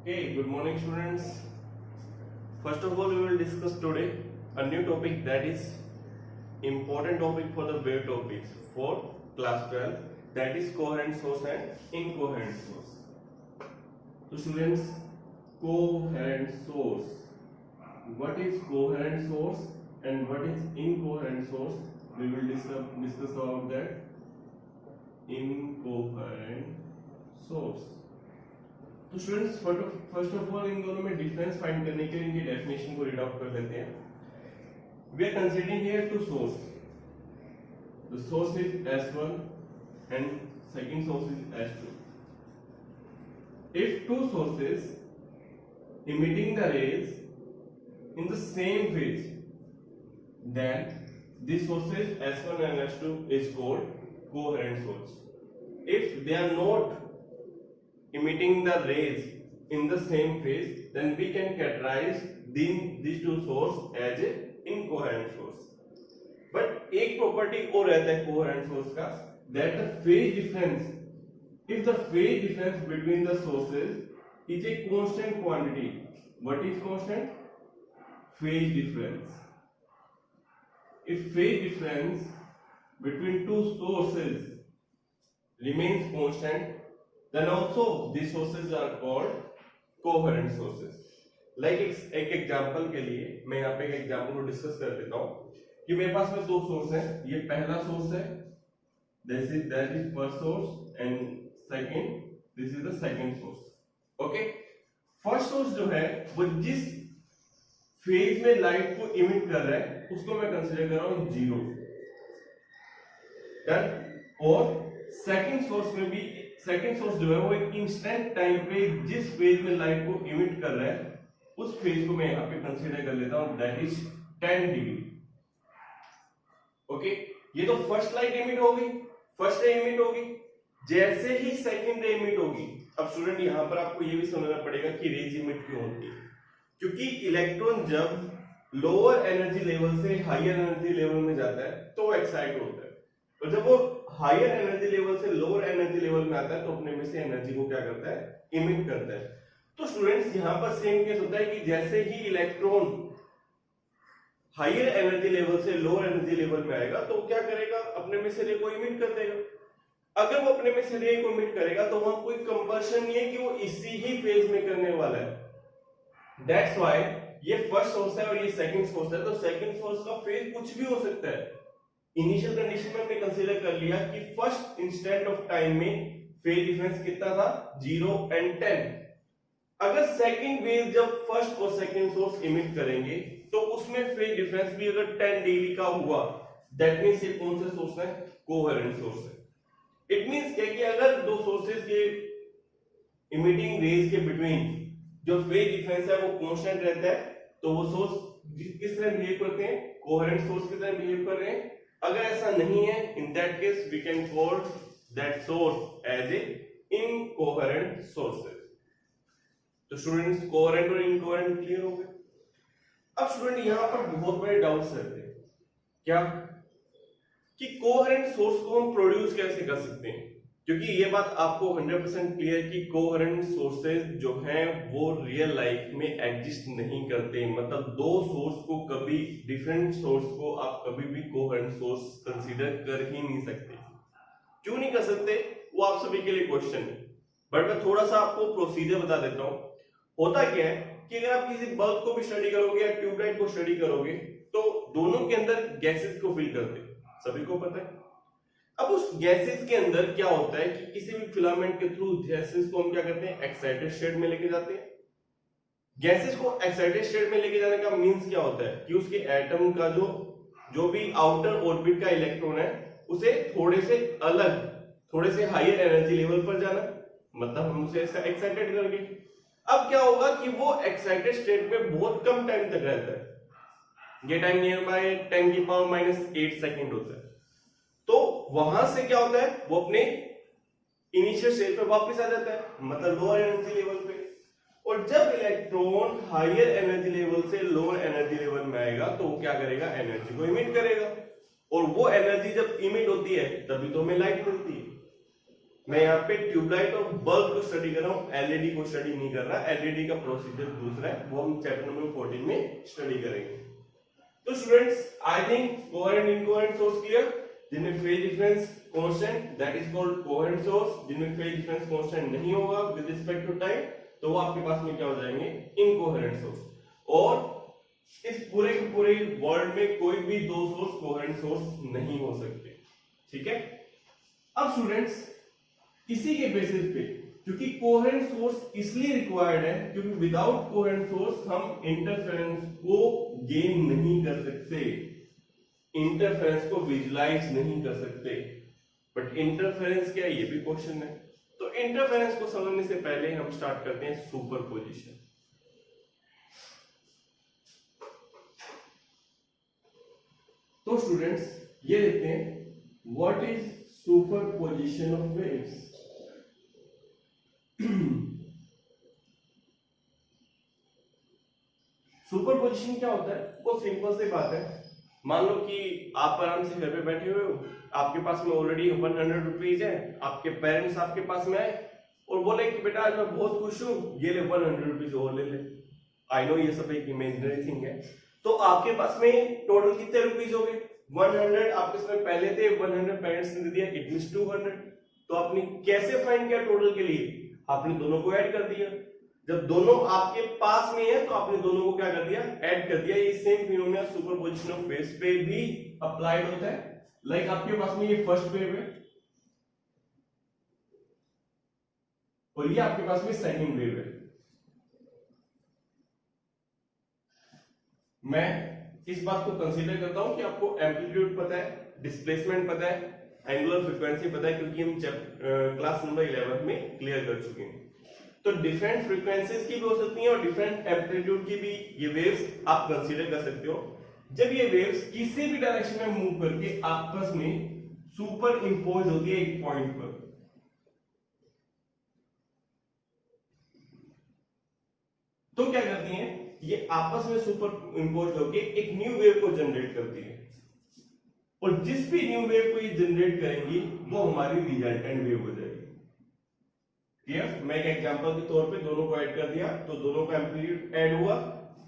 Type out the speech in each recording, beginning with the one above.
Okay, good morning students. First of all, we will discuss today a new topic that is important topic for the wave topics for class 12, that is coherent source and incoherent source. So students, coherent source. What is coherent source and what is incoherent source? We will discuss about that. Incoherent source. तो students first of all in दोनों में difference find करने के लिए इनकी definition को read out कर लेते हैं. We are considering here two source. The source is S1 and second source is S2. If two sources emitting the rays in the same phase, then these sources S1 and S2 is called coherent source. If they are not emitting the rays in the same phase, then we can categorize these two sources as a incoherent source. But एक property और रहता है coherent source का, that the phase difference, if the phase difference between the sources is a constant quantity. What is constant? Phase difference. If phase difference between two sources remains constant, then also these sources are called coherent sources. Like एक example के लिए मैं यहाँ पे एक example को discuss कर देता हूँ कि मेरे पास में दो सोर्स हैं. ये पहला सोर्स है, that is first source, and second, this is the second source. Okay, first source जो है वो जिस फेज में लाइट को इमिट कर रहा है उसको मैं कंसीडर कर रहा हूँ जीरो. और सेकंड सोर्स में भी सेकंड सोर्स जो है वो एक इंस्टेंट टाइम पे जिस फेज में लाइट को इमिट कर रहा है उस फेज को मैं यहाँ पे कंसीडर कर लेता हूँ, दैट इज 10 डिग्री. ओके, ये तो फर्स्ट लाइट इमिट होगी, फर्स्ट रे इमिट होगी. जैसे ही सेकंड रे इमिट होगी, अब स्टूडेंट यहाँ पर आपको ये भी समझना पड़ेगा कि रेज इमिट क्यों होती है. क्योंकि इलेक्ट्रॉन जब लोअर एनर्जी लेवल से हायर एनर्जी लेवल में जाता है तो एक्साइट होता है, और जब वो हायर एनर्जी लेवल से लोअर एनर्जी लेवल में आता है तो अपने में से एनर्जी को क्या करता है, इमिट करता है. तो स्टूडेंट्स यहाँ पर सेम केस होता है कि जैसे ही इलेक्ट्रॉन हायर एनर्जी लेवल से लोअर एनर्जी लेवल में आएगा तो क्या करेगा, अपने में से रे को इमिट कर देगा. अगर वो अपने में से रे को इमिट करेगा तो वहां कोई कंबशन नहीं है कि वो इसी ही फेज में करने वाला है. दैट्स व्हाई ये फर्स्ट सोर्स है और ये सेकंड सोर्स है, तो सेकंड सोर्स का फेज कुछ भी हो सकता है. इनिशियल कंडीशन में हमने कंसीडर कर लिया कि फर्स्ट इंस्टेंट ऑफ टाइम में फेज डिफरेंस कितना था, 0 and 10. अगर सेकंड वेव जब फर्स्ट और सेकंड सोर्स इमिट करेंगे तो उसमें फेज डिफरेंस भी अगर 10 डिग्री का हुआ, दैट मींस ये कौन सा सोर्स है, कोहेरेंट सोर्स है. इट मींस क्या कि अगर दो सोर्सेज के इमिटिंग रेज के बिटवीन जो फेज डिफरेंस है वो कांस्टेंट रहता है तो वो सोर्स किस तरह बिहेव करते हैं, कोहेरेंट सोर्स की तरह बिहेव कर रहे हैं. अगर ऐसा नहीं है, in that case we can call that source as a incoherent sources. तो स्टूडेंट्स, कोहेरेंट और इनकोहेरेंट क्लियर हो गए. अब स्टूडेंट यहां पर बहुत बड़े डाउट्स रहते हैं. क्या कि कोहेरेंट सोर्स को हम प्रोड्यूस कैसे कर सकते हैं, क्योंकि ये बात आपको 100% क्लियर कि कोहेरेंट सोर्सेज जो हैं वो रियल लाइफ में एग्जिस्ट नहीं करते. मतलब दो सोर्स को कभी, डिफरेंट सोर्स को आप कभी भी कोहेरेंट सोर्स कंसीडर कर ही नहीं सकते. क्यों नहीं कर सकते वो आप सभी के लिए क्वेश्चन है, बट मैं थोड़ा सा आपको प्रोसीजर बता देता हूं. होता क्या है कि अगर आप किसी बल्ब को भी स्टडी करोगे या ट्यूबलाइट को स्टडी करोगे तो दोनों के अंदर गैसेस को फिल करते हैं, सभी को पता है. अब उस गैसेस के अंदर क्या होता है कि किसी भी फिलामेंट के थ्रू गैसेस को हम क्या करते हैं, एक्साइटेड स्टेट में लेके जाते हैं. गैसेस को एक्साइटेड स्टेट में लेके जाने का मींस क्या होता है कि उसके एटम का जो भी आउटर ऑर्बिट का इलेक्ट्रॉन है उसे थोड़े से अलग, थोड़े से हायर एनर्जी लेवल पर जाना, मतलब हम उसे एक्साइटेड करके. अब क्या होगा कि वो एक्साइटेड स्टेट में बहुत कम टाइम तक रहता है. ये टाइम नियर बाय 10⁻⁸ सेकंड होता है. तो वहां से क्या होता है, वो अपने इनिशियल स्टेट पे वापस आ जाता है, मतलब लोअर एनर्जी लेवल पे. और जब इलेक्ट्रॉन हायर एनर्जी लेवल से लोअर एनर्जी लेवल में आएगा तो वो क्या करेगा, एनर्जी को इमिट करेगा. और वो एनर्जी जब इमिट होती है तभी तो हमें लाइट मिलती है. मैं यहाँ पे ट्यूबलाइट और बल्ब को स्टडी कर रहा हूँ, एलईडी को स्टडी नहीं कर रहा। एलईडी का प्रोसीजर दूसरा है, वो हम चैप्टर नंबर 14 में स्टडी करेंगे। तो students, I think coherent incoherent source clear, जिनमें phase difference constant, that is called coherent source. जिनमें फेज डिफरेंस कांस्टेंट नहीं होगा विद रिस्पेक्ट टू टाइम, तो वो आपके पास में क्या हो जाएंगे, इनकोहेरेंट सोर्स। और इस पूरे के पूरे वर्ल्ड में कोई भी दो सोर्स कोहेरेंट सोर्स नहीं हो सकते, ठीक है। अब स्टूडेंट्स, इसी के बेसिस पे, क्योंकि कोहेरेंट सोर्स इसलिए रिक्वायर्ड है क्योंकि विदाउट कोहेरेंट सोर्स हम इंटरफेरेंस को गेन नहीं कर सकते, इंटरफेरेंस को विजुलाइज नहीं कर सकते। बट इंटरफेरेंस क्या है, ये भी क्वेश्चन है। तो इंटरफेरेंस को समझने से पहले हम स्टार्ट करते हैं सुपरपोजिशन। तो स्टूडेंट्स, ये देखते हैं what is superposition of waves. Superposition क्या होता है, बहुत सिंपल सी बात है। मान लो कि आप आराम से घर पे बैठे हुए हो, आपके पास में ऑलरेडी 100 रुपीज है, आपके पेरेंट्स आपके पास में आए और बोले कि बेटा आज मैं बहुत खुश हूं, ये ले 100 रुपीज और ले ले। आई नो ये सब एक इमेजिनरी थिंग है। तो आपके पास में टोटल कितने रुपीज हो गए, 100 आपके पास पहले थे, 100 पेरेंट्स ने दे दिया, इट मींस 200। तो आपने कैसे फाइंड किया टोटल के लिए, आपने दोनों को ऐड कर दिया। जब दोनों आपके पास में है तो आपने दोनों को क्या कर दिया, ऐड कर दिया। ये same phenomena superposition of waves पे भी अप्लाइड होता है। लाइक आपके पास में ये फर्स्ट वेव है और ये आपके पास में सेकंड वेव है। मैं इस बात को कंसीडर करता हूं कि आपको एम्पलीट्यूड पता है, डिस्प्लेसमेंट पता है, एंगुलर फ्रीक्वेंसी पता है, क्योंकि हम क्लास नंबर 11 में क्लियर कर चुके हैं। तो डिफरेंट फ्रीक्वेंसीज की भी हो सकती हैं और डिफरेंट एम्पलीट्यूड की भी ये वेव्स आप कंसीडर कर सकते हो। जब ये वेव्स किसी भी डायरेक्शन में मूव करके आपस में सुपर इंपोज होती है एक पॉइंट पर, तो क्या करती हैं, ये आपस में सुपर इंपोज होकर एक न्यू वेव को जनरेट करती है। और जिस भी न्यू वेव को ये जनरेट करेंगी वो हमारी रिजल्टेंट वेव हो जाएगी। ठीक, मैं एक एग्जांपल के तौर पे दोनों को ऐड कर दिया तो दोनों का एम्पलीट्यूड ऐड हुआ,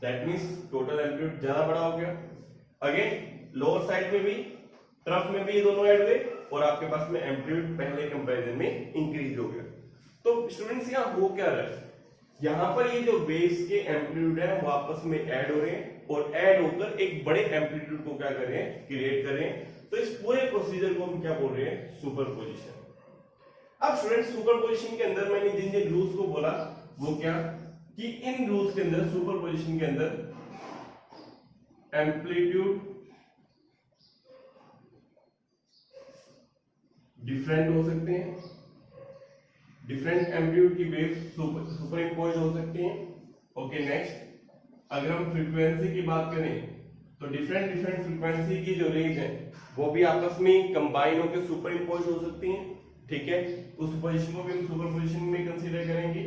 दैट मींस टोटल एम्पलीट्यूड ज्यादा बड़ा हो गया। अगेन लोअर साइड में भी, तरफ में भी ये दोनों ऐड हुए और आपके पास में एम्पलीट्यूड पहले कंपैरिजन में इंक्रीज हो गया। तो स्टूडेंट्स, यहां हो क्या रहा है, यहां पर ये जो वेव्स के एम्पलीट्यूड है वो आपस में ऐड हो रहे हैं और ऐड होकर एक बड़े एम्पलीट्यूड को क्या कर रहे हैं, क्रिएट कर रहे हैं। तो इस पूरे प्रोसीजर को हम क्या बोल रहे हैं, सुपरपोजिशन। अब स्टूडेंट, सुपरपोजिशन के अंदर मैंने जिन जिन रूल्स को बोला वो क्या, कि इन रूल्स के अंदर, सुपरपोजिशन के अंदर एम्पलीट्यूड डिफरेंट हो सकते हैं, डिफरेंट एम्पलीट्यूड की वेव्स सुपर इंपोज हो सकती हैं। ओके, नेक्स्ट, अगर हम फ्रीक्वेंसी की बात करें तो डिफरेंट फ्रीक्वेंसी की जो रेंज है वो भी आपस में कंबाइन होकर सुपर इंपोज हो सकती हैं। ठीक है, उस पोजीशन को भी हम सुपर पोजीशन में कंसीडर करेंगे।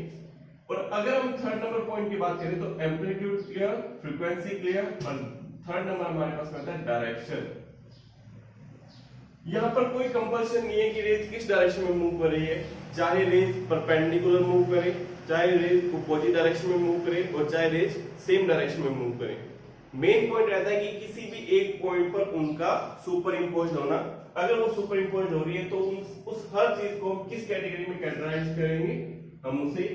और अगर हम थर्ड नंबर पॉइंट की बात करें तो एम्पलीट्यूड क्लियर, फ्रीक्वेंसी क्लियर, और थर्ड नंबर हमारे पास आता है डायरेक्शन। यहां पर कोई कंपल्सन नहीं है कि रेज किस डायरेक्शन में मूव कर रही है, चाहे रेज परपेंडिकुलर मूव करे, चाहे रेज अपोजिट डायरेक्शन में मूव करे और चाहे रेज सेम डायरेक्शन में मूव करे। मेन पॉइंट रहता है कि किसी भी एक पॉइंट पर उनका सुपर इंपोज होना। अगर वो सुपर इंपोज हो रही है तो उस हर चीज को हम किस कैटेगरी में कैटेगराइज करेंगे, हम उसे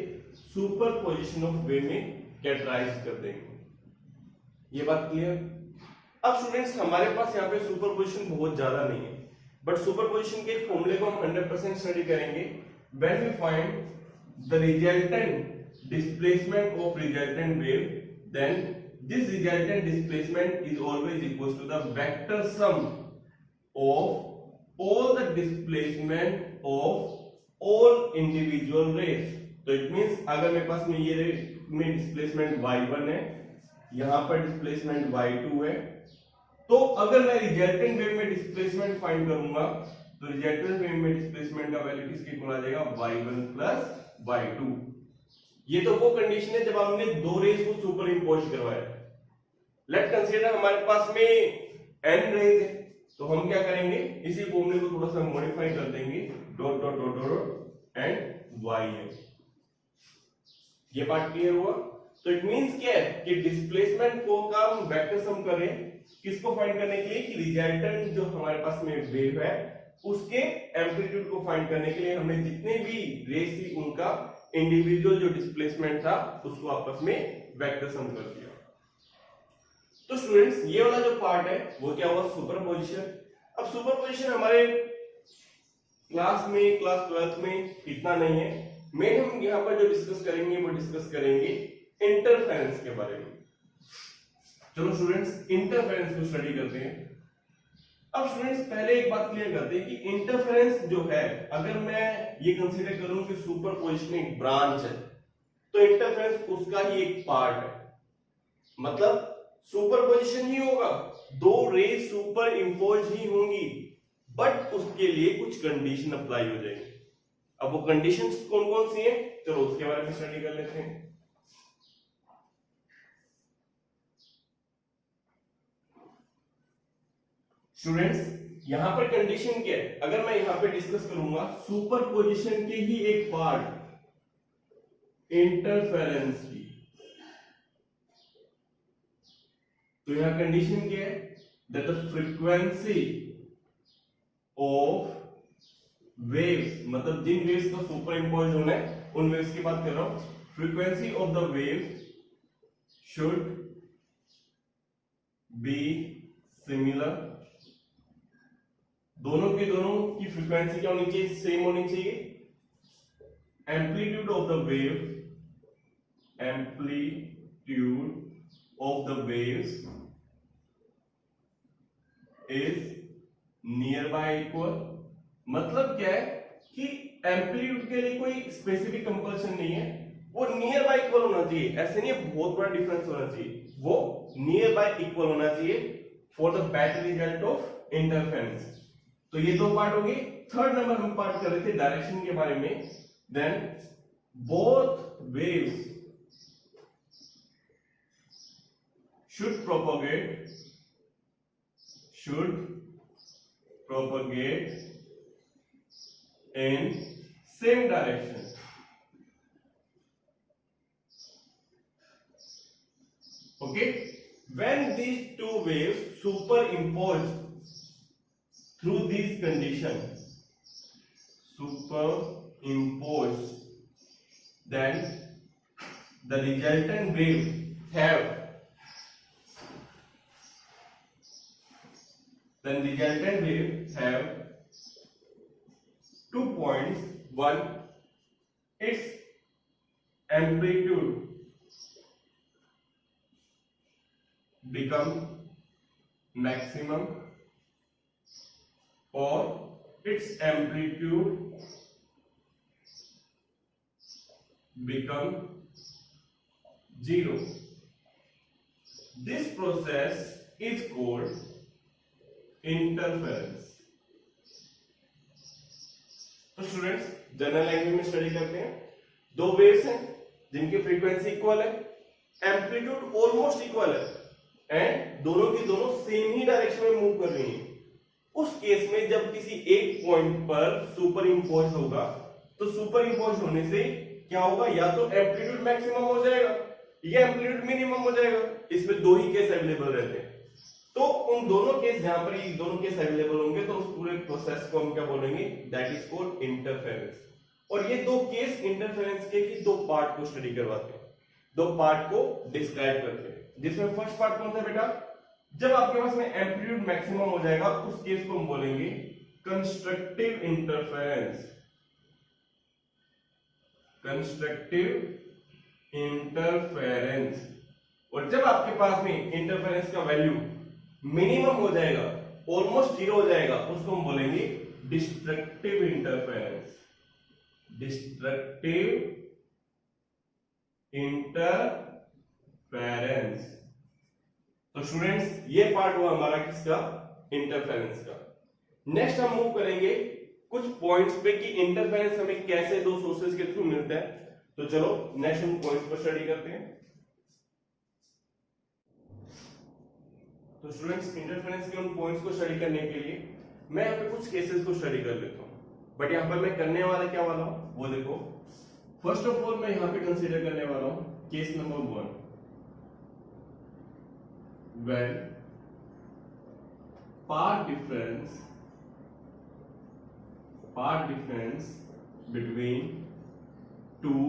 सुपरपोजिशन ऑफ वेव में कैटेगराइज कर देंगे। ये बात क्लियर। अब स्टूडेंट्स, हमारे पास यहाँ पे सुपरपोजिशन बहुत ज्यादा नहीं है, बट सुपरपोजिशन के फॉर्मूले को हम 100% स्टडी करेंगे। When we find the resultant displacement of resultant wave, then this resultant displacement is always equals to the vector sum of all the displacement of all individual rays। तो it means अगर मेरे पास में ये रे में displacement y1 है, यहां पर डिस्प्लेसमेंट y2 है, तो अगर मैं रिजल्टेंट वेव में डिस्प्लेसमेंट फाइंड करूंगा तो रिजल्टेंट वेव में डिस्प्लेसमेंट का वैल्यू किसके इक्वल आ जाएगा, y1 प्लस y2। ये तो वो कंडीशन है जब हमने दो रेज को सुपर इंपोज करवाया। लेट कंसीडर हमारे पास में n रेज है, तो हम क्या करेंगे, इसी फॉर्मूले को थोड़ा सा मॉडिफाई कर देंगे, dot dot dot dot and Y है। ये पार्ट क्लियर हुआ? तो इट मींस क्या है कि डिस्प्लेसमेंट को का हम वेक्टर सम कर रहे हैं किसको फाइंड करने के लिए कि रिजल्टेंट जो हमारे पास में वेव है उसके एम्पलीट्यूड को फाइंड करने के लिए हमने जितने भी रेस थी उनका इंडिविजुअल जो डिस्प्लेसमेंट था उसको आपस में वेक्टर सम कर दिया। तो स्टूडेंट्स ये वाला जो पार्ट है वो क्या हुआ? सुपरपोजिशन। अब सुपरपोजिशन हमारे क्लास 12th में इतना नहीं है। मेन हम यहाँ पर जो डिस्कस करेंगे वो डिस्कस करेंगे इंटरफेरेंस के बारे में। चलो स्टूडेंट्स इंटरफेरेंस को स्टडी करते हैं। अब स्टूडेंट्स पहले एक बात क्लियर करते हैं कि इंटरफेरेंस जो है अगर मैं ये कंसीडर करूं कि सुपरपोजिशन एक ब्रांच है तो इंटरफेरेंस उसका ही एक पार्ट है। मतलब सुपरपोजिशन ही होगा, दो रेज सुपर इंपोज ही होंगी, बट उसके लिए कुछ कंडीशन अप्लाई हो जाएगी। अब वो कंडीशंस कौन कौन सी हैं चलो उसके बारे में स्टडी कर लेते हैं। स्टूडेंट्स यहां पर कंडीशन क्या है? अगर मैं यहां पे डिस्कस करूंगा सुपरपोजिशन के ही एक पार्ट इंटरफेरेंस की, तो यहां कंडीशन क्या है? That the frequency of waves, मतलब जिन वेव्स का सुपर इंपोज होना है उन वेव्स की बात कर रहा हूं, frequency of the wave should be similar. दोनों की फ्रीक्वेंसी क्या होनी चाहिए? सेम होनी चाहिए। Amplitude of the waves is near y equal. मतलब क्या है कि एम्पलीट्यूड के लिए कोई स्पेसिफिक कंपल्सन नहीं है, वो नियर बाय इक्वल होना चाहिए। ऐसे नहीं है बहुत बड़ा डिफरेंस होना चाहिए, वो नियर बाय इक्वल होना चाहिए for the better result of interference. तो ये दो पार्ट हो गए। थर्ड नंबर हम पार्ट कर रहे थे डायरेक्शन के बारे में। Then both waves should propagate in same direction. Okay, when these two waves superimpose through these conditions, then the resultant wave have two points. One, its amplitude become maximum or its amplitude become zero. This process is called interference. तो students general language में study करते हैं। दो waves हैं जिनकी frequency equal है, amplitude almost equal है and दोनों की दोनों सेम ही डायरेक्शन में मूव कर रही हैं। उस केस में जब किसी एक पॉइंट पर सुपर इंपोज होगा तो सुपर इंपोज होने से क्या होगा? या तो एम्पलीट्यूड मैक्सिमम हो जाएगा या एम्पलीट्यूड मिनिमम हो जाएगा। इसमें दो ही केस अवेलेबल रहते हैं। तो उन दोनों केस जहां पर ये दोनों केस अवेलेबल होंगे तो उस पूरे प्रोसेस को हम क्या बोलेंगे? That is called interference. और ये दो केस इंटरफेरेंस के ही दो पार्ट को स्टडी करवाते हैं, दो पार्ट को डिस्क्राइब करते हैं। जिसमें फर्स्ट पार्ट कौन सा बेटा? जब आपके पास में एम्पलीट्यूड मैक्सिमम हो जाएगा उस केस को हम बोलेंगे कंस्ट्रक्टिव इंटरफेरेंस। और जब आपके पास में इंटरफेरेंस का वैल्यू मिनिमम हो जाएगा, ऑलमोस्ट जीरो हो जाएगा, उसको हम बोलेंगे डिस्ट्रक्टिव इंटरफेरेंस। तो स्टूडेंट्स ये पार्ट हुआ हमारा किसका? इंटरफेरेंस का। नेक्स्ट हम मूव करेंगे कुछ पॉइंट्स पे कि इंटरफेरेंस हमें कैसे दो सोर्सेज के थ्रू मिलता है। तो चलो नेक्स्ट हम पॉइंट्स पर स्टडी करते हैं। तो स्टूडेंट्स इंटरफेरेंस के उन पॉइंट्स को स्टडी करने के लिए मैं यहाँ पे कुछ केसेस को स्टडी कर लेता हूँ। बट यहाँ पर मैं करने वाला क्या वाला हूं वो देखो। फर्स्ट ऑफ ऑल मैं यहाँ पे कंसीडर करने वाला हूं case number 1, when path difference between two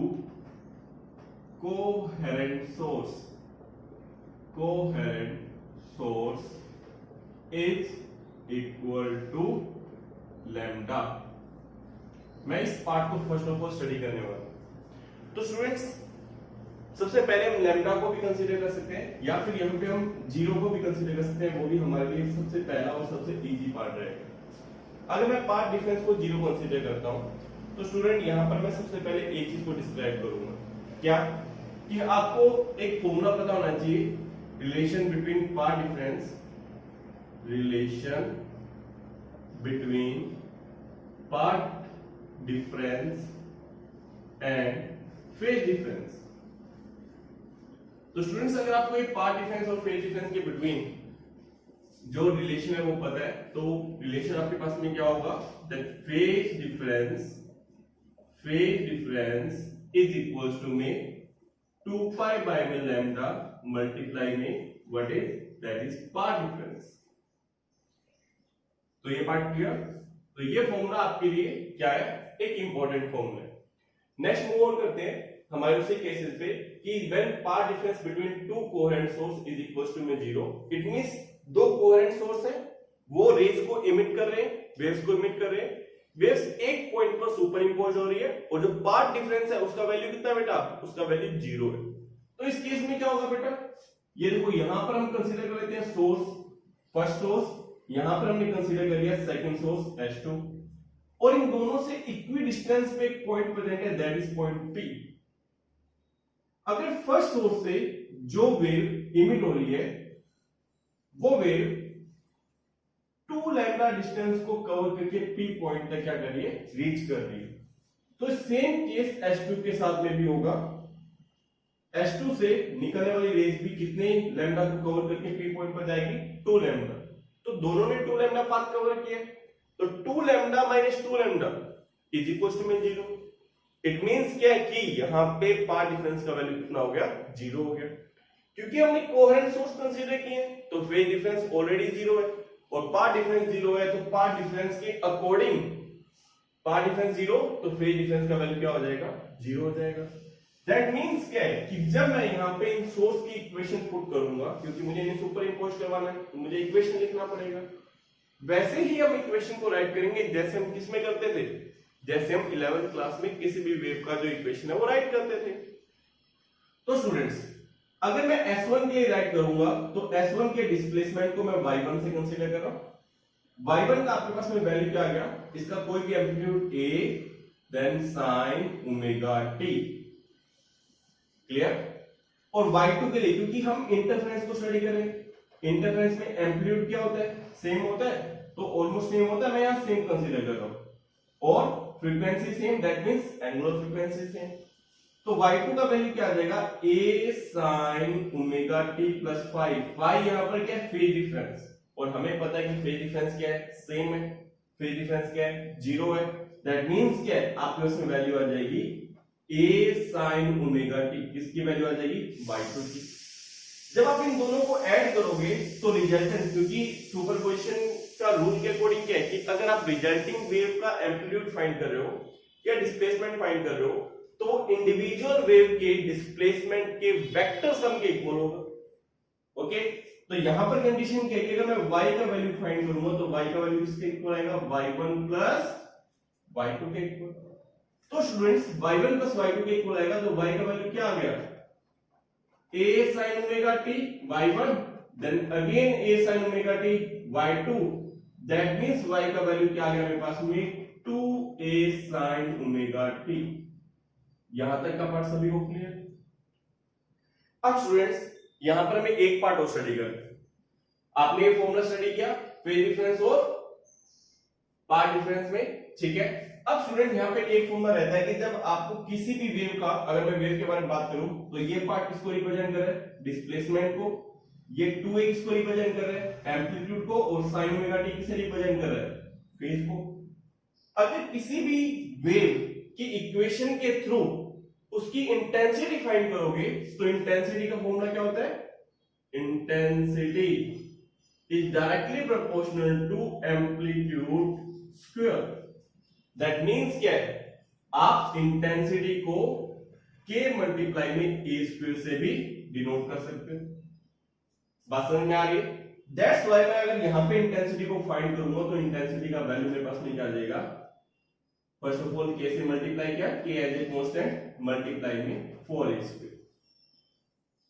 coherent source is equal to lambda। मैं इस पार्ट को फर्स्ट ऑफ ऑल स्टडी करने वाला हूं। तो स्टूडेंट्स सबसे पहले हम लैम्डा को भी कंसीडर कर सकते हैं या फिर यहाँ पे हम जीरो को भी कंसीडर कर सकते हैं, वो भी हमारे लिए सबसे पहला और सबसे इजी पार्ट रहेगा। अगर मैं पाथ डिफरेंस को जीरो कंसीडर करता हूं तो स्टूडेंट यहाँ पर मैं सबसे पहले एक चीज को डिस्क्राइब करूंगा, क्या कि आपको एक फॉर्मूला पता होना चाहिए relation between path difference, relation between path difference and phase difference. तो स्टूडेंट्स अगर आपको ये पाथ डिफरेंस और फेज डिफरेंस के बिटवीन जो रिलेशन है वो पता है, तो रिलेशन आपके पास में क्या होगा, that phase difference is equals to में 2 पाई बाय में लैम्डा मल्टीप्लाई में what is that is path difference. तो ये पार्ट क्लियर। तो ये फॉर्मूला आपके लिए क्या है, एक इंपॉर्टेंट फॉर्मूला है। नेक्स्ट मूव ऑन करते हैं हमारे उसी केसेस पे कि when path difference between two coherent source is equals to में 0, इट मींस दो कोहेरेंट सोर्स है, वो रेज को इमिट कर रहे हैं, वेव्स को इमिट कर रहे हैं, वेव्स एक पॉइंट पर सुपर इंपोज हो रही है और जो पाथ डिफरेंस है उसका वैल्यू कितना है बेटा, उसका वैल्यू 0 है। तो इस केस में क्या होगा बेटा, ये देखो यहां पर हम कंसीडर कर लेते हैं सोर्स, फर्स्ट सोर्स, यहां पर हमने कंसीडर कर लिया सेकंड सोर्स S2, और इन दोनों से इक्वी डिस्टेंस पे एक पॉइंट प्रेजेंट है दैट इज पॉइंट P। अगर फर्स्ट सोर्स से जो वेव इमिट हो रही है वो वेव 2 लैम्डा डिस्टेंस को कवर करके P पॉइंट तक क्या कर रही है, रीच कर रही है। तो सेम केस S2 के साथ में भी होगा। S2 से निकलने वाली रेज भी कितने लैम्डा को कवर करके P पॉइंट पर जाएगी, 2 लैम्डा। तो दोनों ने 2 लैम्डा पाथ कवर किया, तो 2 lambda minus 2 lambda is equal to में 0। इट मींस क्या है कि यहां पे पाथ डिफरेंस का वैल्यू कितना हो गया, 0 हो गया। क्योंकि हमने कोहेरेंट सोर्स कंसीडर किए हैं तो फेज डिफरेंस ऑलरेडी 0 है और पाथ डिफरेंस 0 है, तो पाथ डिफरेंस के अकॉर्डिंग पाथ डिफरेंस 0 तो फेज डिफरेंस का वैल्यू क्या हो जाएगा, 0 हो जाएगा। दैट मींस क्या है कि जब मैं यहां पे इन सोर्स की इक्वेशन पुट करूंगा, क्योंकि मुझे इन्हें सुपर इंपोज करवाना है तो मुझे इक्वेशन लिखना पड़ेगा, वैसे ही हम इक्वेशन को राइट करेंगे जैसे हम किसमें करते थे, जैसे हम 11th क्लास में किसी भी वेव का जो इक्वेशन है वो राइट करते थे। तो स्टूडेंट्स अगर मैं S1 के लिए राइट करूंगा तो S1 के डिस्प्लेसमेंट को मैं y1 से कंसीडर कर रहा हूं। y1 का आपके पास में वैल्यू क्या आ गया, इसका कोई भी amplitude a then sin omega t, clear. और y2 के लिए क्योंकि हम इंटरफेरेंस को स्टडी कर रहे हैं, इंटरफेरेंस में एम्पलीट्यूड क्या होता है, सेम होता है, तो ऑलमोस्ट सेम होता है, मैं यहां सेम कंसीडर कर रहा हूं, और frequency same that means angular frequency same. तो y2 का वैल्यू क्या आ जाएगा, a sin omega t plus phi, phi यहां पर क्या है, फेज डिफरेंस, और हमें पता है कि फेज डिफरेंस क्या है, सेम है, फेज डिफरेंस क्या है, 0 है। दैट मींस क्या है, आपके उसमें वैल्यू आ जाएगी a sin ओमेगा t, किसकी वैल्यू आ जाएगी, y2 की। जब आप इन दोनों को ऐड करोगे तो रिजल्टेंट, क्योंकि सुपरपोजिशन का रूल के अकॉर्डिंग क्या है कि अगर आप रिजल्टिंग वेव का एम्पलीट्यूड फाइंड कर रहे हो या डिस्प्लेसमेंट फाइंड कर रहे हो तो इंडिविजुअल वेव के डिस्प्लेसमेंट के वेक्टर सम के इक्वल होगा। ओके, तो यहां पर कंडीशन क्या है कि अगर मैं y का वैल्यू फाइंड करूंगा तो y का वैल्यू किसके इक्वल आएगा, y1 प्लस y2 के इक्वल। तो स्टूडेंट्स y1 प्लस y2 के इक्वल आएगा तो y का वैल्यू क्या आ गया, a sin omega t y1 then again a sin omega t y2, that means y का वैल्यू क्या आ गया मेरे पास में, 2a sin ओमेगा t। यहां तक का पार्ट सभी को क्लियर। अब स्टूडेंट्स यहां पर हमें एक पार्ट और स्टडी करते हैं। आपने ये फॉर्मूला स्टडी किया फेज डिफरेंस और पाथ डिफरेंस में, ठीक है। अब स्टूडेंट यहां पे एक फॉर्मूला रहता है कि जब आपको किसी भी वेव का, अगर मैं वेव के बारे में बात करूं तो ये पार्ट किसको रिप्रेजेंट कर रहा है, डिस्प्लेसमेंट को, ये 2a किसको रिप्रेजेंट कर रहा है, एम्पलीट्यूड को, और sin ओमेगा t किसे रिप्रेजेंट कर रहा है, फेज को। अगर किसी भी वेव की इक्वेशन के थ्रू उसकी इंटेंसिटी फाइंड करोगे तो इंटेंसिटी का फॉर्मूला क्या होता है? Intensity is directly proportional to amplitude square. That means क्या है, आप इंटेंसिटी को k मल्टीप्लाई में a स्क्वायर से भी डिनोट कर सकते हो। बात समझ में आ रही है? दैट्स व्हाई मैं अगर यहां पे इंटेंसिटी को फाइंड करूंगा तो इंटेंसिटी का वैल्यू मेरे पास में क्या आ जाएगा? फर्स्ट ऑफ ऑल k से मल्टीप्लाई किया, k as a constant multiply में 4a स्क्वायर।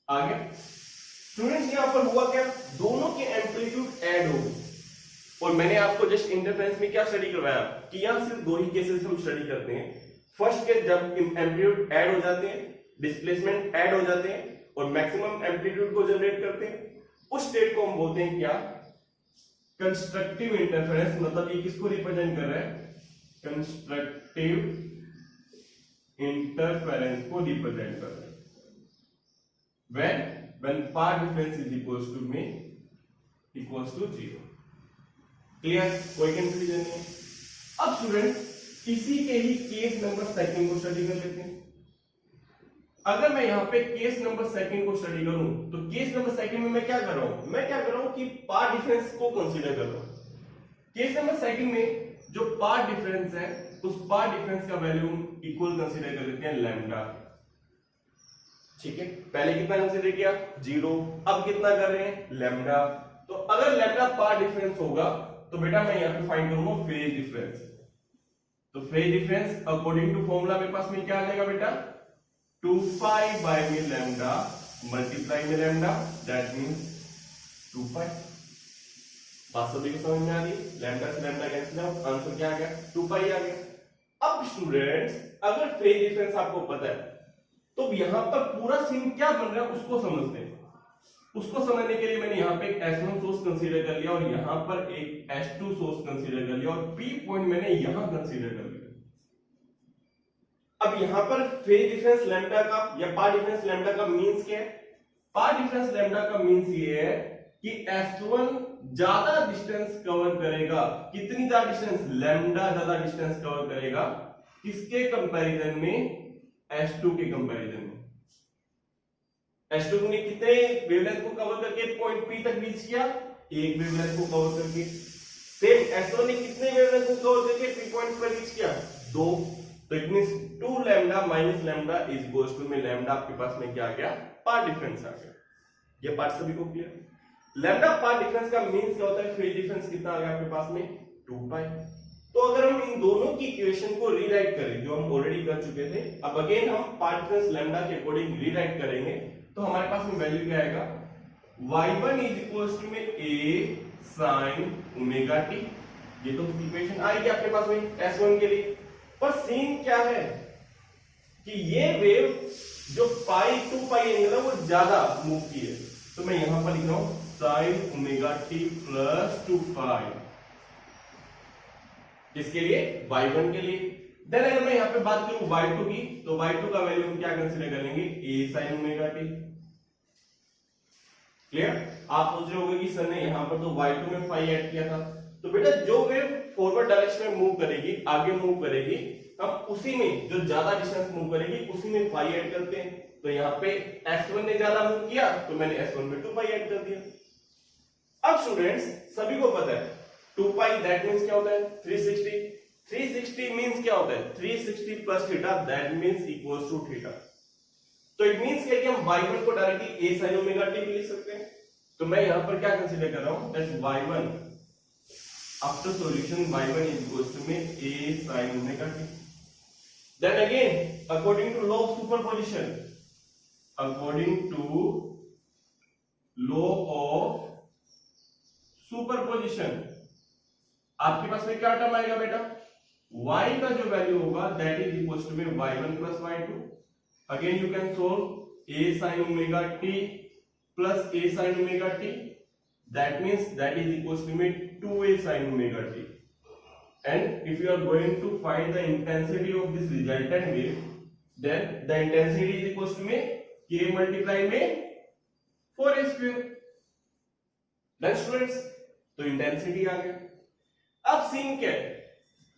आगे स्टूडेंट्स यहां पर हुआ क्या, दोनों के एम्पलीट्यूड ऐड हो गए और मैंने आपको जस्ट इंटरफेरेंस में क्या स्टडी करवाया कि यहां सिर्फ दो ही केसेस हम स्टडी करते हैं। फर्स्ट केस जब एम्पलीट्यूड ऐड हो जाते हैं, डिस्प्लेसमेंट ऐड हो जाते हैं और मैक्सिमम एम्पलीट्यूड को जनरेट करते हैं, उस स्टेट को हम बोलते हैं क्या? Constructive interference. मतलब ये किसको रिप्रेजेंट कर रहा है? कंस्ट्रक्टिव इंटरफेरेंस को रिप्रेजेंट कर रहा है when path difference is equals to 0। Clear? कोई कंफ्यूजन नहीं है? अब स्टूडेंट इसी के ही केस नंबर सेकंड को स्टडी कर लेते हैं। अगर मैं यहां पे केस नंबर सेकंड को स्टडी करूं तो केस नंबर सेकंड में मैं क्या कर रहा हूं? मैं क्या कर रहा हूं कि पाथ डिफरेंस को कंसीडर कर रहा हूं। केस नंबर सेकंड में जो पाथ डिफरेंस है उस पाथ डिफरेंस का वैल्यू इक्वल कंसीडर कर लेते हैं लैम्डा। ठीक है, पहले कितना कंसीडर किया? 0। अब कितना कर रहे हैं? लैम्डा। तो अगर लैम्डा पाथ डिफरेंस होगा तो बेटा मैं यहां पे फाइंड करूंगा फेज डिफरेंस। तो phase difference according to formula मेरे पास में क्या आ जाएगा बेटा? 2 पाई बाय में लैम्डा मल्टीप्लाई में लैम्डा, दैट मींस 2 पाई। बात सभी को समझ में आ रही है? लैम्डा से लैम्डा कैंसिल आउट, आंसर क्या आ गया? 2 पाई आ गया। अब स्टूडेंट्स अगर फेज डिफरेंस आपको पता है तो यहां पर पूरा सीन क्या बन रहा है उसको समझते हैं। उसको समझने के लिए मैंने यहां पे एक S1 सोर्स कंसीडर कर लिया और यहां पर एक S2 सोर्स कंसीडर कर लिया और P पॉइंट मैंने यहां कंसीडर कर लिया। अब यहां पर फेज डिफरेंस लैम्डा का या पाथ डिफरेंस लैम्डा का मींस क्या है? पाथ डिफरेंस लैम्डा का मींस ये है कि S1 ज्यादा डिस्टेंस कवर करेगा। कितनी ज्यादा डिस्टेंस? लैम्डा ज्यादा डिस्टेंस कवर करेगा। किसके कंपैरिजन में? S2 के कंपैरिजन में। S2 ने कितने वेवलेंथ को कवर करके पॉइंट P तक रीच किया? एक वेवलेंथ को कवर करके। सेम S1 ने कितने वेवलेंथ को कवर करके P पॉइंट पर रीच किया? 2। तो it means 2 lambda minus lambda is equals to में लैम्डा आपके पास में क्या आ गया? पाथ डिफरेंस आ गया। ये पार्ट सभी को क्लियर? लैम्डा पाथ डिफरेंस का मींस क्या होता है? फेज डिफरेंस कितना आ गया आपके पास में? 2 पाई। तो अगर हम इन दोनों की इक्वेशन को रीराइट करें जो हम ऑलरेडी कर चुके थे, अब अगेन हम पाथ डिफरेंस लैम्डा के अकॉर्डिंग रीराइट करेंगे तो हमारे पास में वैल्यू क्या आएगा? y1 इज इक्वल्स टू में a sin ओमेगा t। ये तो इक्वेशन आएगी आपके पास में S1 के लिए। पर सीन क्या है कि ये वेव जो पाई 2 पाई एंगल है वो ज्यादा मूव की है, तो मैं यहां पर लिख रहा हूं sin ओमेगा t प्लस 2 पाई। किसके लिए? y1 के लिए। देन अगर मैं यहां पे बात करूं y2 की तो y2 का वैल्यू हम क्या कंसीडर करेंगे? a sin omega t। Clear? आप सोच रहे होंगे कि सर ने यहां पर तो y2 में phi ऐड किया था, तो बेटा जो वेव फॉरवर्ड डायरेक्शन में मूव करेगी, आगे मूव करेगी, हम उसी में जो ज्यादा डिस्टेंस मूव करेगी उसी में phi ऐड करते हैं। तो यहां पे S1 ने ज्यादा मूव किया तो मैंने S1 में 2 पाई ऐड कर दिया। अब स्टूडेंट्स सभी को पता है 2 पाई दैट मींस क्या होता है? 360। 360 मींस क्या होता है? 360 plus theta that means equals to theta. तो इट मींस क्या कि हम y1 को directly a sin omega t भी लिख सकते हैं। तो मैं यहां पर क्या कंसीडर कर रहा हूं? That y1 after solution y1 is equals to में a sin omega t। Then again according to law of superposition, according to law of superposition आपके पास में क्या टर्म आएगा बेटा? y का जो वैल्यू होगा दैट इज इक्वल्स टू में y1 plus y2। Again you can solve a sin omega t plus a sin omega t, that means that is equals to में 2a sin omega t। And if you are going to find the intensity of this resultant wave, then the intensity is equals to में k multiply में 4a square। Then students तो intensity आ गया। अब scene क्या है?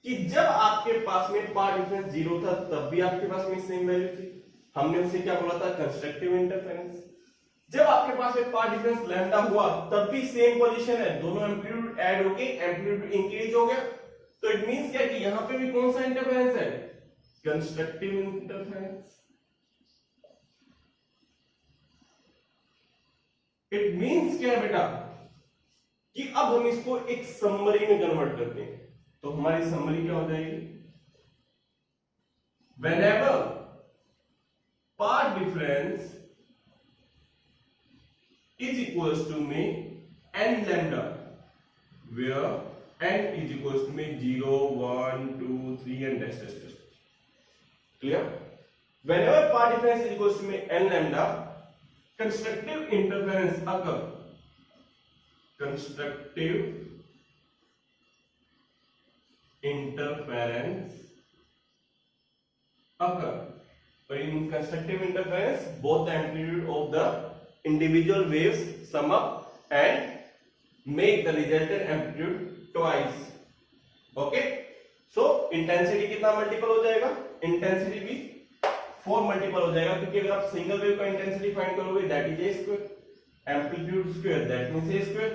कि जब आपके पास में पाथ डिफरेंस 0 था तब भी आपके पास में सेम वैल्यू थी, हमने उसे क्या बोला था, कंस्ट्रक्टिव इंटरफेरेंस। जब आपके पास में पाथ डिफरेंस लैम्डा हुआ तब भी सेम पोजीशन है, दोनों एम्पलीट्यूड ऐड होके एम्पलीट्यूड इंक्रीज हो गया, तो इट मींस क्या कि यहां पे भी कौन सा इंटरफेरेंस है, कंस्ट्रक्टिव इंटरफेरेंस। इट मींस क्या है बेटा कि अब हम इसको एक समरी में कन्वर्ट करते हैं, तो हमारी समरी क्या हो जाएगी, whenever path difference is equals to n lambda, where n is equals to 0 1 2 3 and dash dash dash. Clear? Whenever path difference is equals to n lambda, constructive interference occur. Constructive interference occur. But in constructive interference, both the amplitude of the individual waves sum up and make the resultant amplitude twice. Okay? So intensity कितना multiple हो जाएगा, intensity भी 4 multiple हो जाएगा, क्योंकि अगर आप single wave का इंटेंसिटी फाइंड करोगे that is a square, amplitude square that means A square,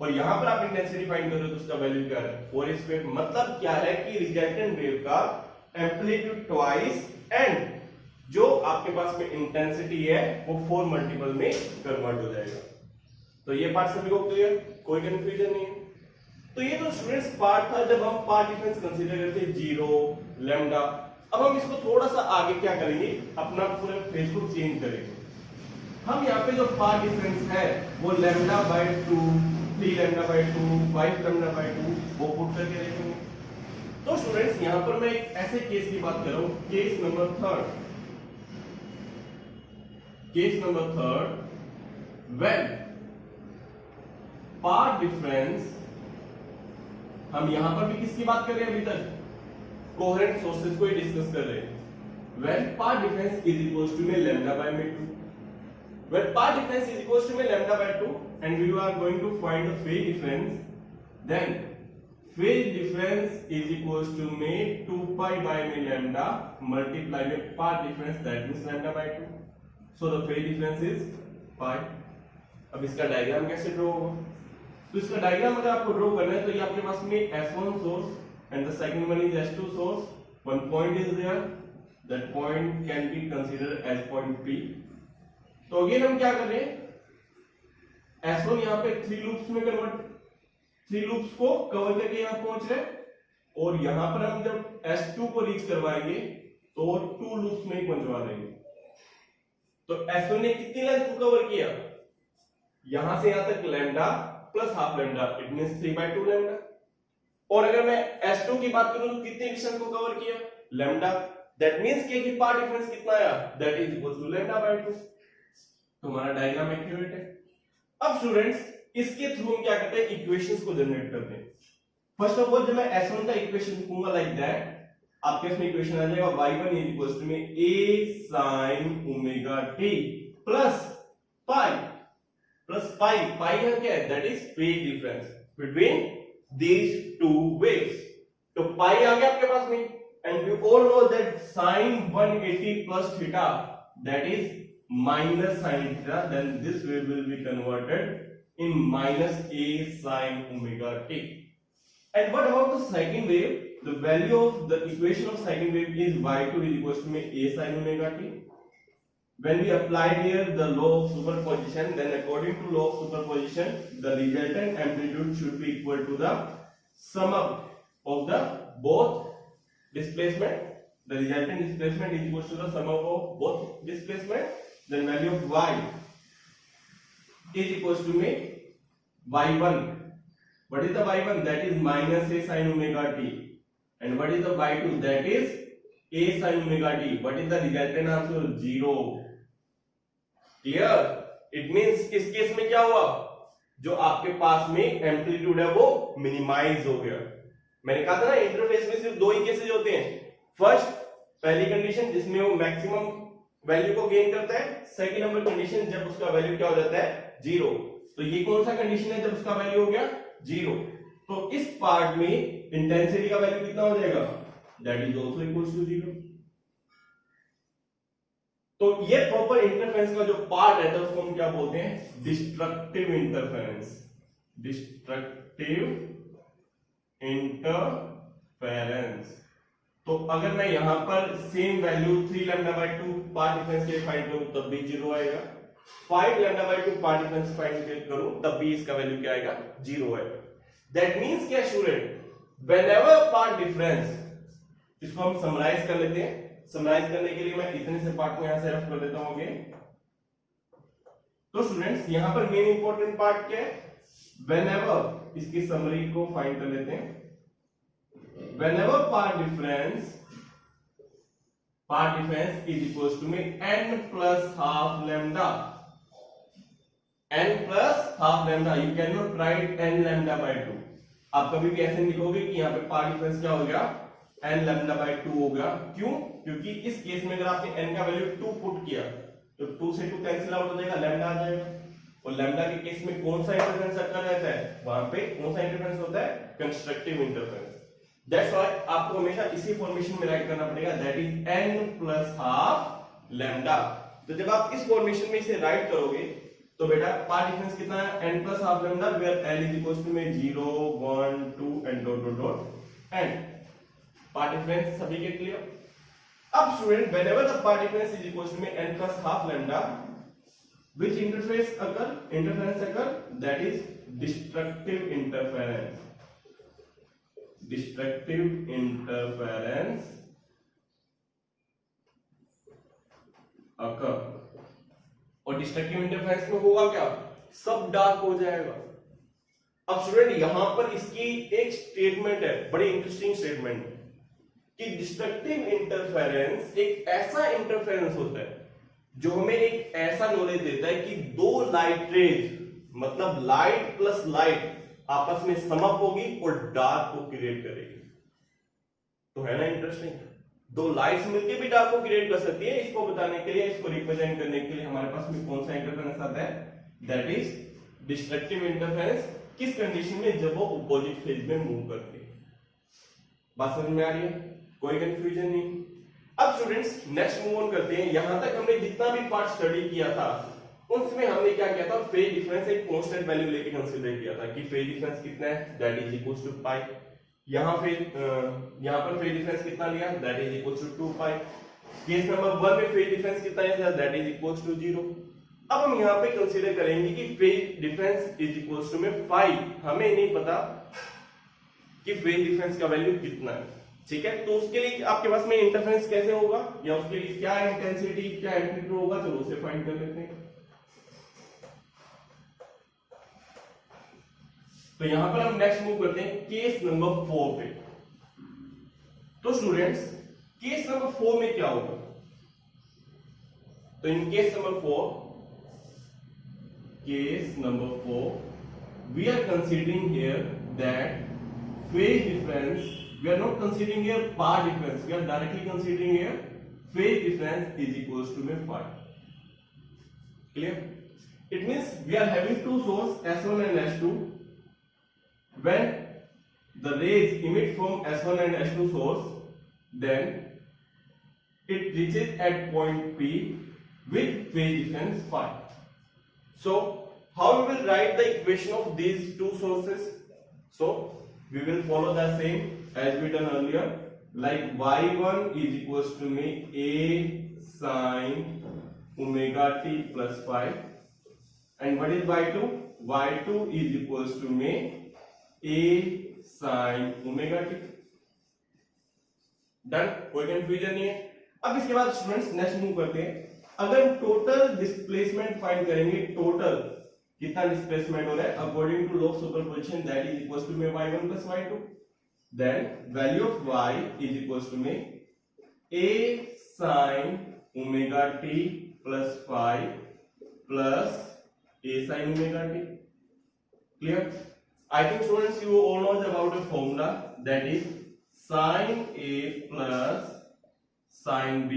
और यहां पर आप इंटेंसिटी फाइंड करोगे तो उसका वैल्यू क्या है, 4a स्क्वायर। मतलब क्या है कि रिजल्टेंट वेव का एम्पलीट्यूड ट्वाइस एंड जो आपके पास में इंटेंसिटी है वो 4 मल्टीपल में कन्वर्ट हो जाएगा। तो ये पार्ट सभी को क्लियर, कोई कंफ्यूजन नहीं है। तो ये तो स्टूडेंट्स पार्ट था जब हम पार्ट डिफरेंस कंसीडर करते हैं 0 लैम्डा। अब हम इसको थोड़ा सा आगे क्या करेंगे, अपना पूरा फेस को चेंज करेंगे। हम यहाँ पे जो पार्ट डिफरेंस है वो lambda by 2, 3 lambda by 2, 5 lambda by 2 वो पुट करके देखेंगे। तो स्टूडेंट्स यहाँ पर मैं एक ऐसे केस की बात कर रहा हूँ, case number 3, case number 3 when path difference, हम यहां पर भी किसकी बात कर रहे हैं, अभी तक कोहेरेंट सोर्सेज को ही डिस्कस कर रहे हैं। When path difference is equals to lambda by 2, when path difference is equals to lambda by 2 and we are going to find the phase difference, then phase difference is equals to 2 pi by lambda multiply with path difference, that means lambda by 2, so the phase difference is pi। अब इसका diagram कैसे draw होगा, तो इसका diagram अगर आपको draw करना है तो ये आपके पास में S1 source and the second one is S2 source, one point is there, that point can be considered as point P। तो अगेन हम क्या कर रहे हैं, S1 यहाँ पे 3 लूप्स में कन्वर्ट, 3 लूप्स को कवर करके यहाँ पहुंच रहे, और यहाँ पर हम जब S2 को रीच करवाएंगे तो 2 लूप्स में ही पहुंचवा देंगे। तो S1 ने कितनी लेंथ को कवर किया, यहां से यहां तक lambda plus half lambda, it means 3/2 lambda. और अगर मैं S2 की बात करूं तो कितने डिस्टेंस को कवर किया, लैम्डा, दैट मींस कि पार्ट डिफरेंस कितना आया, that is equal to lambda by 2। तो हमारा डायग्राम एक्यूरेट है। अब स्टूडेंट्स इसके थ्रू हम क्या करते हैं, इक्वेशंस को जनरेट करते हैं। फर्स्ट ऑफ ऑल जब मैं S1 का इक्वेशन लिखूंगा लाइक दैट, आपके इसमें इक्वेशन आ जाएगा y1 is equal to a sin omega t plus pi है क्या है, that is phase difference between these two waves। तो पाई आ गया आपके पास में, and we all know that sin 180 plus theta, that is minus sin theta, then this wave will be converted in minus a sin omega t। And what about the second wave? The value of the equation of second wave is y2 is equals to a sin omega t। When we applied here the law of superposition, then according to law of superposition, the resultant amplitude should be equal to the sum up of the both displacement. The resultant displacement is equal to the sum up of both displacement. Then value of y is equal to y1. What is the y1? That is minus a sin omega t. And what is the y2? That is a sin omega t. What is the resultant answer? 0। Clear? It means इस case में क्या हुआ, जो आपके पास में amplitude है वो मिनिमाइज हो गया। मैंने कहा था ना इंटरफेस में सिर्फ 2 ही केसेस होते हैं, फर्स्ट पहली कंडीशन जिसमें वो मैक्सिमम वैल्यू को गेन करता है, सेकंड नंबर कंडीशन जब उसका वैल्यू क्या हो जाता है, 0। तो ये कौन सा कंडीशन है जब उसका वैल्यू हो गया 0। तो इस पार्ट में इंटेंसिटी का वैल्यू कितना हो जाएगा, that is also equals to 0। तो ये प्रॉपर इंटरफेरेंस का जो पार्ट है उसको हम क्या बोलते हैं, डिस्ट्रक्टिव इंटरफेरेंस। Destructive interference. तो अगर मैं यहां पर same value 3 lambda by 2 path difference के फाइंड करूं तब भी 0 आएगा, 5 lambda by 2 path difference find करूं तब भी इसका वैल्यू क्या आएगा, 0 आएगा। दैट मींस क्या स्टूडेंट, व्हेनेवर पार्ट डिफरेंस, इसको हम समराइज कर लेते हैं। समराइज करने के लिए मैं इतने से पार्ट को यहां से रफ कर देता हूं आगे। तो स्टूडेंट्स यहां पर मेन इंपॉर्टेंट पार्ट क्या है, व्हेनेवर, इसकी समरी को फाइंड कर लेते हैं। Whenever part difference is equals to में n plus half lambda, n plus half lambda, you cannot write n lambda by 2। आप कभी भी ऐसे लिखोगे कि यहाँ पे पार्ट डिफरेंस क्या हो गया, n lambda by 2 हो गया। क्यों, क्योंकि इस केस में अगर आपने n का वैल्यू 2 पुट किया तो 2 से 2 कैंसिल आउट हो जाएगा, लैम्डा आ जाएगा। और लैम्डा के केस में कौन सा इंटरफेरेंस अकर रहता है, वहां पे कौन सा इंटरफेरेंस होता है, कंस्ट्रक्टिव इंटरफेरेंस। That's why आपको हमेशा इसी फॉर्मेशन में राइट करना पड़ेगा, that is n plus half lambda। तो जब आप इस फॉर्मेशन में इसे राइट करोगे तो बेटा पार्ट डिफरेंस कितना है, n plus half lambda, where l is equals to में 0 1 2 and dot dot dot n। Path difference सभी के क्लियर। अब student whenever the part difference is equals to में n plus half lambda, which interference occur, that is destructive interference। Destructive interference occur. और destructive interference में होगा क्या, सब dark हो जाएगा। अब स्टूडेंट यहां पर इसकी एक स्टेटमेंट है, बड़ी इंटरेस्टिंग स्टेटमेंट, कि डिस्ट्रक्टिव इंटरफेरेंस एक ऐसा इंटरफेरेंस होता है जो हमें एक ऐसा नॉलेज देता है कि दो लाइट रेज, मतलब लाइट प्लस लाइट आपस में समअप होगी और डार्क को क्रिएट करेगी। तो है ना इंटरेस्टिंग, दो लाइट्स मिलकर भी डार्क को क्रिएट कर सकती है। इसको बताने के लिए, इसको रिप्रेजेंट करने के लिए हमारे पास में कौन सा इंटरफेरेंस आता है, दैट इज डिस्ट्रक्टिव इंटरफेरेंस। किस कंडीशन में, जब वो अपोजिट फेज में मूव करती है। बात समझ में आ रही है, कोई कंफ्यूजन नहीं। अब स्टूडेंट्स नेक्स्ट मूव ऑन करते हैं। यहां तक हमने जितना भी पार्ट स्टडी किया था उसमें हमने क्या किया था, फेज डिफरेंस एक कांस्टेंट वैल्यू लेके कंसीडर किया था कि फेज डिफरेंस कितना है, that is equals to pi. यहां पर फेज डिफरेंस कितना लिया, that is equals to 2 pi. Case number 1 में फेज डिफरेंस कितना है, दैट इज इक्वल्स टू 0। अब हम यहां पे कंसीडर करेंगे कि phase difference is equals to में 5। हमें नहीं पता कि फेज डिफरेंस का वैल्यू कितना है, ठीक है। तो उसके लिए आपके पास में इंटरफेरेंस कैसे होगा, या उसके लिए क्या इंटेंसिटी क्या एम्पलीट्यूड होगा, चलो उसे फाइंड कर लेते हैं। तो यहां पर हम नेक्स्ट मूव करते हैं केस नंबर 4 पे। तो स्टूडेंट्स केस नंबर 4 में क्या होगा, तो in case number 4 we are considering here that phase difference, we are not considering here part difference, we are directly considering here phase difference is equals to 5. Clear? It means we are having two sources S1 and S2. When the rays emit from S1 and S2 source, then it reaches at point P with phase difference phi. So how we will write the equation of these two sources? So we will follow the same as we done earlier, like y1 is equals to me a sin omega t plus phi, and what is y2? y2 is equals to me a sin omega t। Done, कोई confusion नहीं है। अब इसके बाद students next move करते हैं। अगर total displacement find करेंगे, टोटल कितना डिस्प्लेसमेंट हो रहा है according to law of superposition, that is equals to में y1 plus y2, then value of y is equals to में a sin omega t plus phi plus a sin omega t। Clear? I think students you all know about the formula, that is sin A plus sin B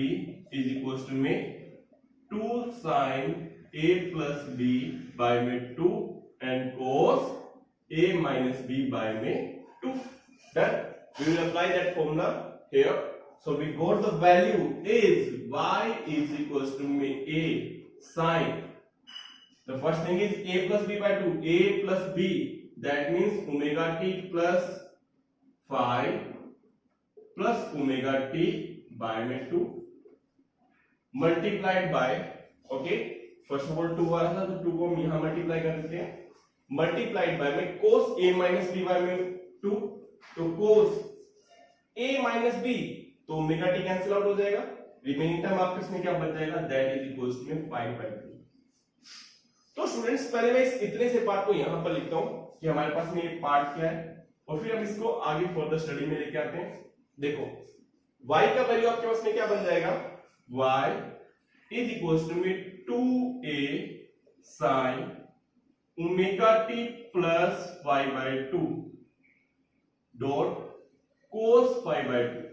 is equals to में 2 sin A plus B by में 2 and cos A minus B by में 2। Done? We will apply that formula here. So we got the value is y is equals to a sin. The first thing is a plus b by 2. A plus b, that means omega t plus phi plus omega t by में 2 multiplied by, okay, first of all 2 आ रहा था तो 2 को हम यहां multiply कर देते हैं, मल्टीप्लाइड बाय में cos a minus b by में 2, तो cos a minus b, तो ओमेगा t कैंसिल आउट हो जाएगा, रिमेनिंग टर्म आपके इसमें क्या बच जाएगा, दैट इज इक्वल्स टू 5/2। तो स्टूडेंट्स पहले मैं इस इतने से पार्ट को यहां पर लिखता हूं कि हमारे पास में ये पार्ट क्या है, और फिर हम इसको आगे फर्दर स्टडी में लेके आते हैं। देखो y का वैल्यू आपके पास में क्या बन जाएगा, y is equals to 2a sin omega t plus 5/2 dot cos 5/2।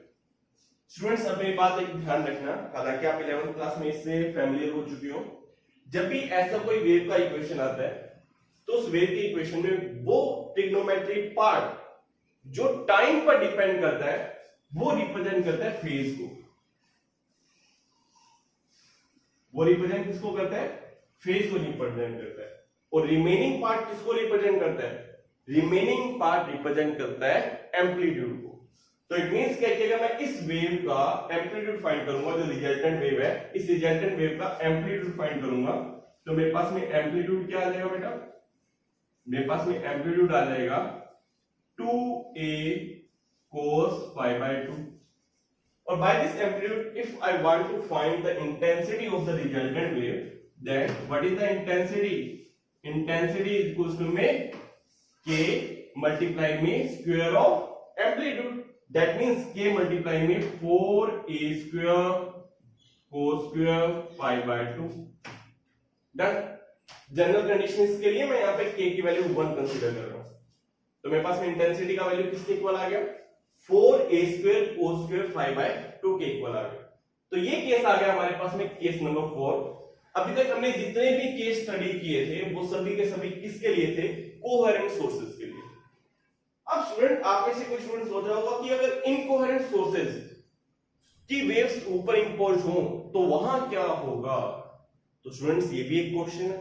Students अब एक बात एक ध्यान रखना, हालांकि आप 11th क्लास में इससे फैमिलियर हो चुके हो, जब भी ऐसा कोई वेव का इक्वेशन आता है तो उस वेव के इक्वेशन में वो ट्रिग्नोमेट्री पार्ट जो टाइम पर डिपेंड करता है वो रिप्रेजेंट करता है फेज को, वो रिप्रेजेंट किसको करता है, फेज को रिप्रेजेंट करता है, और रिमेनिंग पार्ट किसको रिप्रेजेंट करता है, रिमेनिंग पार्ट रिप्रेजेंट करता है एम्पलीट्यूड को। तो इट मींस क्या कि अगर मैं इस वेव का एम्पलीट्यूड फाइंड करूंगा, जो रिजल्टेंट वेव है, इस रिजल्टेंट वेव का एम्पलीट्यूड फाइंड करूंगा, तो मेरे पास में एम्पलीट्यूड क्या आ जाएगा बेटा, मेरे पास में एम्पलीट्यूड आ जाएगा 2a cos 5/2, और by this amplitude if I want to find the intensity of the resultant wave, then what is the intensity, intensity is equals to में k multiply में square of amplitude, that means k multiply में 4a square cos square 5/2 done. General conditions के लिए मैं यहाँ पे k की value 1 consider कर रहा हूं, तो मेरे पास में इंटेंसिटी का वैल्यू किसके इक्वल आ गया, 4a square cos square 5/2 के इक्वल आ गया। तो ये केस आ गया हमारे पास में केस नंबर 4। अभी तक हमने जितने भी केस स्टडी किए थे वो सभी के सभी किसके लिए थे, कोहेरेंट सोर्सेज के लिए। अब स्टूडेंट आप में से कोई स्टूडेंट सोच रहा होगा कि अगर इनकोहेरेंट सोर्सेज की वेव्स ऊपर इंपोज हो तो वहां क्या होगा, तो स्टूडेंट्स ये भी एक क्वेश्चन है।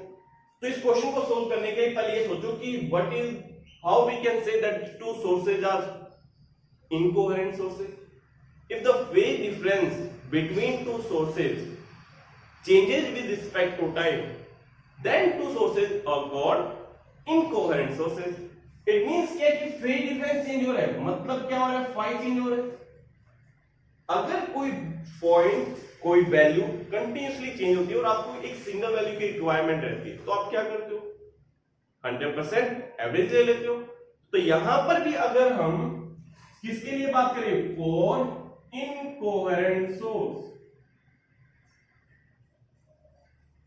तो इस क्वेश्चन को सोल्व करने के लिए पहले ये सोचो कि what is, how we can say that two sources are incoherent sources. If the phase difference between two sources changes with respect to time, then two sources are called incoherent sources. It means क्या कि phase difference change हो रहा है, मतलब क्या हो रहा है, phi change हो रहा है। अगर कोई पॉइंट कोई वैल्यू कंटिन्यूसली चेंज होती है और आपको एक सिंगल वैल्यू की रिक्वायरमेंट रहती है, तो आप क्या करते हो, 100% एवरेज ले लेते हो। तो यहां पर भी अगर हम किसके लिए बात करें, for incoherent source,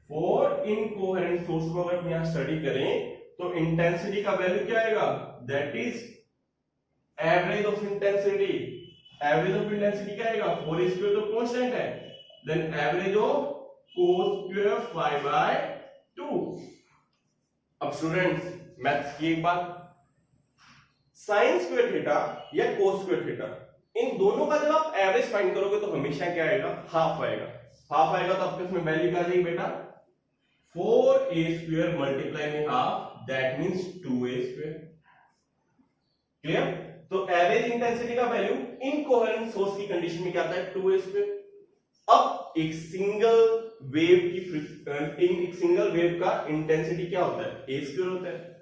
for incoherent source को अगर हम यहां स्टडी करें तो इंटेंसिटी का वैल्यू क्या आएगा, that is average of intensity. Average of intensity क्या आएगा, 4 स्क्वायर तो कांस्टेंट है, then average of cos square 5/2। अब स्टूडेंट्स मैथ्स की एक बात, साइन स्क्वायर थीटा या कोस स्क्वायर थीटा, इन दोनों का जब आप एवरेज फाइंड करोगे तो हमेशा क्या आएगा, हाफ आएगा। हाफ आएगा तो आपके इसमें वैल्यू क्या आ जाएगी बेटा, 4a स्क्वायर मल्टीप्लाई में half, that means 2a square. Clear. तो एवरेज इंटेंसिटी का वैल्यू इनकोहेरेंट सोर्स की कंडीशन में क्या आता है, 2a स्क्वायर। अब एक सिंगल वेव का इंटेंसिटी क्या होता है, a स्क्वायर होता है।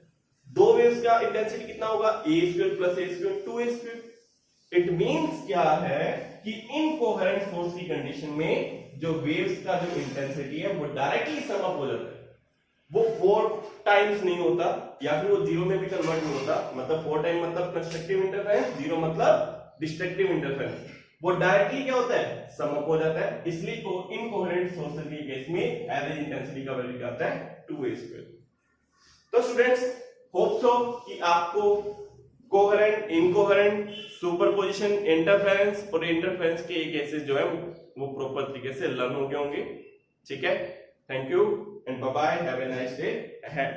दो वेव्स का इंटेंसिटी कितना होगा, a square plus a square 2a square. It means क्या है कि इनकोहेरेंट सोर्स की कंडीशन में जो वेव्स का जो इंटेंसिटी है वो डायरेक्टली सम अप हो जाता है, वो 4 टाइम्स नहीं होता या फिर वो 0 में भी कन्वर्ट नहीं होता, मतलब 4 टाइम मतलब कंस्ट्रक्टिव इंटरफेरेंस, 0 मतलब डिस्ट्रक्टिव इंटरफेरेंस, वो डायरेक्टली क्या होता है, सम अप हो जाता है। इसलिए तो इनकोहेरेंट सोर्सेज के केस में एवरेज इंटेंसिटी का वैल्यू क्या आता है, 2a स्क्वायर। तो स्टूडेंट्स होप सो कि आपको कोहेरेंट, इनकोहेरेंट, सुपरपोजिशन, इंटरफेरेंस और इंटरफेरेंस के केसेस जो है वो प्रॉपर तरीके से लर्न हो गए होंगे। ठीक है, thank you and bye bye, have a nice day ahead.